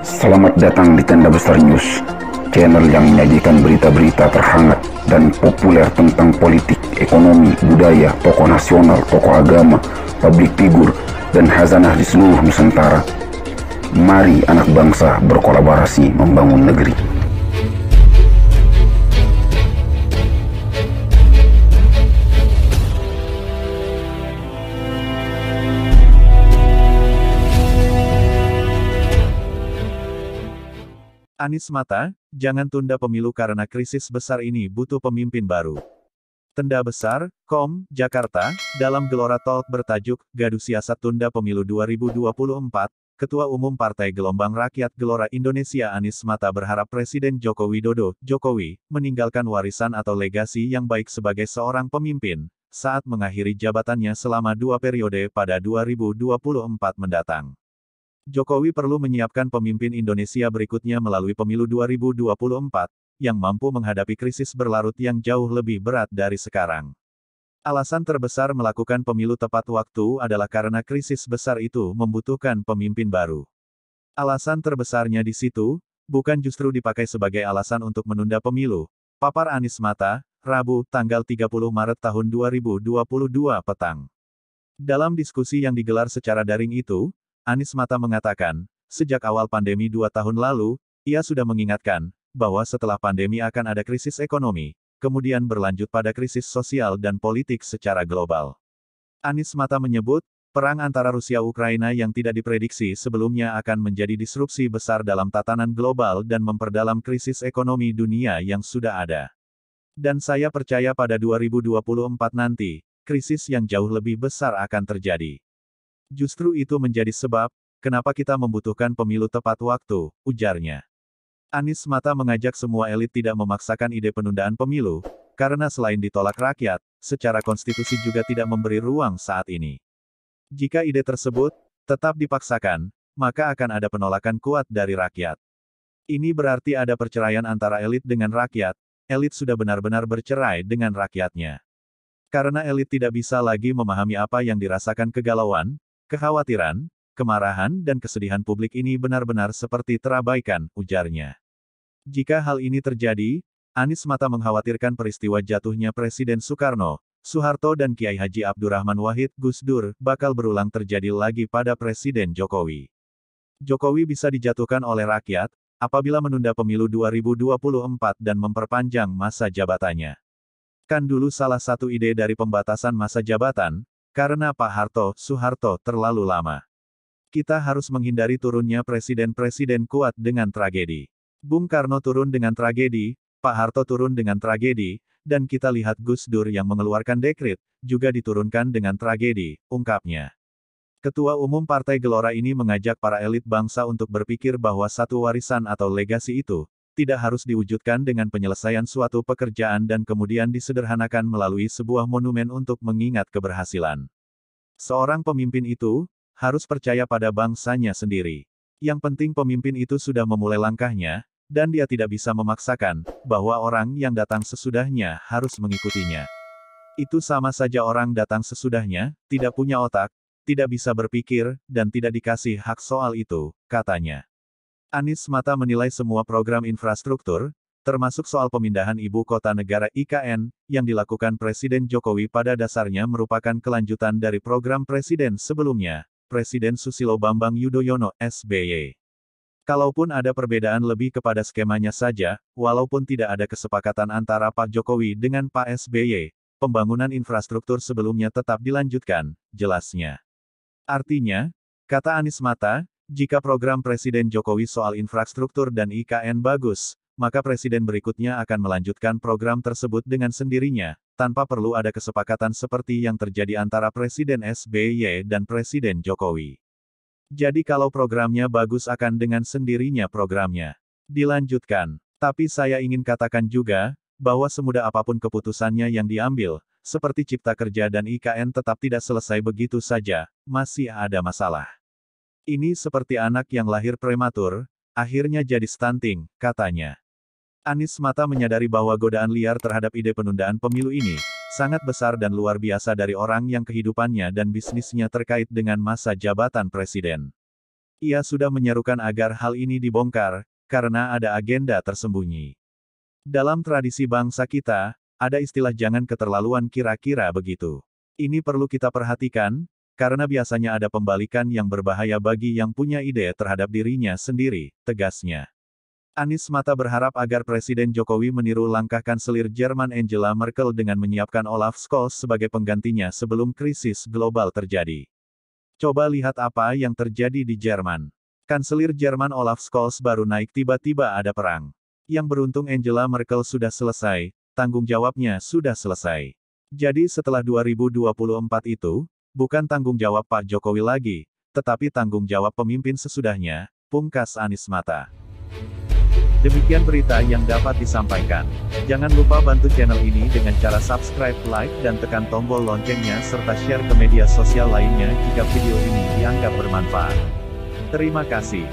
Selamat datang di Tenda Besar News, channel yang menyajikan berita-berita terhangat dan populer tentang politik, ekonomi, budaya, tokoh nasional, tokoh agama, publik figur, dan khazanah di seluruh Nusantara. Mari anak bangsa berkolaborasi membangun negeri. Anies Mata, jangan tunda pemilu karena krisis besar ini butuh pemimpin baru. Tenda Besar, Jakarta, dalam Gelora Talk bertajuk, Gaduh Siasat Tunda Pemilu 2024, Ketua Umum Partai Gelombang Rakyat Gelora Indonesia Anies Mata berharap Presiden Joko Widodo, Jokowi, meninggalkan warisan atau legasi yang baik sebagai seorang pemimpin, saat mengakhiri jabatannya selama 2 periode pada 2024 mendatang. Jokowi perlu menyiapkan pemimpin Indonesia berikutnya melalui pemilu 2024, yang mampu menghadapi krisis berlarut yang jauh lebih berat dari sekarang. Alasan terbesar melakukan pemilu tepat waktu adalah karena krisis besar itu membutuhkan pemimpin baru. Alasan terbesarnya di situ, bukan justru dipakai sebagai alasan untuk menunda pemilu, papar Anies Mata, Rabu, tanggal 30 Maret tahun 2022 petang. Dalam diskusi yang digelar secara daring itu, Anies Mata mengatakan, sejak awal pandemi 2 tahun lalu, ia sudah mengingatkan, bahwa setelah pandemi akan ada krisis ekonomi, kemudian berlanjut pada krisis sosial dan politik secara global. Anies Mata menyebut, perang antara Rusia-Ukraina yang tidak diprediksi sebelumnya akan menjadi disrupsi besar dalam tatanan global dan memperdalam krisis ekonomi dunia yang sudah ada. Dan saya percaya pada 2024 nanti, krisis yang jauh lebih besar akan terjadi. Justru itu menjadi sebab, kenapa kita membutuhkan pemilu tepat waktu, ujarnya. Anies Mata mengajak semua elit tidak memaksakan ide penundaan pemilu, karena selain ditolak rakyat, secara konstitusi juga tidak memberi ruang saat ini. Jika ide tersebut tetap dipaksakan, maka akan ada penolakan kuat dari rakyat. Ini berarti ada perceraian antara elit dengan rakyat, elit sudah benar-benar bercerai dengan rakyatnya. Karena elit tidak bisa lagi memahami apa yang dirasakan kegalauan, kekhawatiran, kemarahan dan kesedihan publik ini benar-benar seperti terabaikan, ujarnya. Jika hal ini terjadi, Anies Mata mengkhawatirkan peristiwa jatuhnya Presiden Soekarno, Soeharto dan Kiai Haji Abdurrahman Wahid, Gus Dur, bakal berulang terjadi lagi pada Presiden Jokowi. Jokowi bisa dijatuhkan oleh rakyat, apabila menunda pemilu 2024 dan memperpanjang masa jabatannya. Kan dulu salah satu ide dari pembatasan masa jabatan, karena Pak Harto, Soeharto terlalu lama. Kita harus menghindari turunnya presiden-presiden kuat dengan tragedi. Bung Karno turun dengan tragedi, Pak Harto turun dengan tragedi, dan kita lihat Gus Dur yang mengeluarkan dekret, juga diturunkan dengan tragedi, ungkapnya. Ketua Umum Partai Gelora ini mengajak para elit bangsa untuk berpikir bahwa satu warisan atau legasi itu, tidak harus diwujudkan dengan penyelesaian suatu pekerjaan dan kemudian disederhanakan melalui sebuah monumen untuk mengingat keberhasilan. Seorang pemimpin itu, harus percaya pada bangsanya sendiri. Yang penting pemimpin itu sudah memulai langkahnya, dan dia tidak bisa memaksakan, bahwa orang yang datang sesudahnya harus mengikutinya. Itu sama saja orang datang sesudahnya, tidak punya otak, tidak bisa berpikir, dan tidak dikasih hak soal itu, katanya. Anies Mata menilai semua program infrastruktur, termasuk soal pemindahan ibu kota negara (IKN), yang dilakukan Presiden Jokowi pada dasarnya merupakan kelanjutan dari program Presiden sebelumnya, Presiden Susilo Bambang Yudhoyono, SBY. Kalaupun ada perbedaan lebih kepada skemanya saja, walaupun tidak ada kesepakatan antara Pak Jokowi dengan Pak SBY, pembangunan infrastruktur sebelumnya tetap dilanjutkan, jelasnya. Artinya, kata Anies Mata, jika program Presiden Jokowi soal infrastruktur dan IKN bagus, maka presiden berikutnya akan melanjutkan program tersebut dengan sendirinya, tanpa perlu ada kesepakatan seperti yang terjadi antara Presiden SBY dan Presiden Jokowi. Jadi kalau programnya bagus akan dengan sendirinya programnya dilanjutkan. Tapi saya ingin katakan juga, bahwa semudah apapun keputusannya yang diambil, seperti Cipta Kerja dan IKN tetap tidak selesai begitu saja, masih ada masalah. Ini seperti anak yang lahir prematur, akhirnya jadi stunting, katanya. Anies Mata menyadari bahwa godaan liar terhadap ide penundaan pemilu ini, sangat besar dan luar biasa dari orang yang kehidupannya dan bisnisnya terkait dengan masa jabatan presiden. Ia sudah menyerukan agar hal ini dibongkar, karena ada agenda tersembunyi. Dalam tradisi bangsa kita, ada istilah jangan keterlaluan kira-kira begitu. Ini perlu kita perhatikan, karena biasanya ada pembalikan yang berbahaya bagi yang punya ide terhadap dirinya sendiri, tegasnya. Anies Mata berharap agar Presiden Jokowi meniru langkah Kanselir Jerman Angela Merkel dengan menyiapkan Olaf Scholz sebagai penggantinya sebelum krisis global terjadi. Coba lihat apa yang terjadi di Jerman. Kanselir Jerman Olaf Scholz baru naik tiba-tiba ada perang. Yang beruntung Angela Merkel sudah selesai, tanggung jawabnya sudah selesai. Jadi setelah 2024 itu, bukan tanggung jawab Pak Jokowi lagi, tetapi tanggung jawab pemimpin sesudahnya, pungkas Anies Mata. Demikian berita yang dapat disampaikan. Jangan lupa bantu channel ini dengan cara subscribe, like, dan tekan tombol loncengnya serta share ke media sosial lainnya jika video ini dianggap bermanfaat. Terima kasih.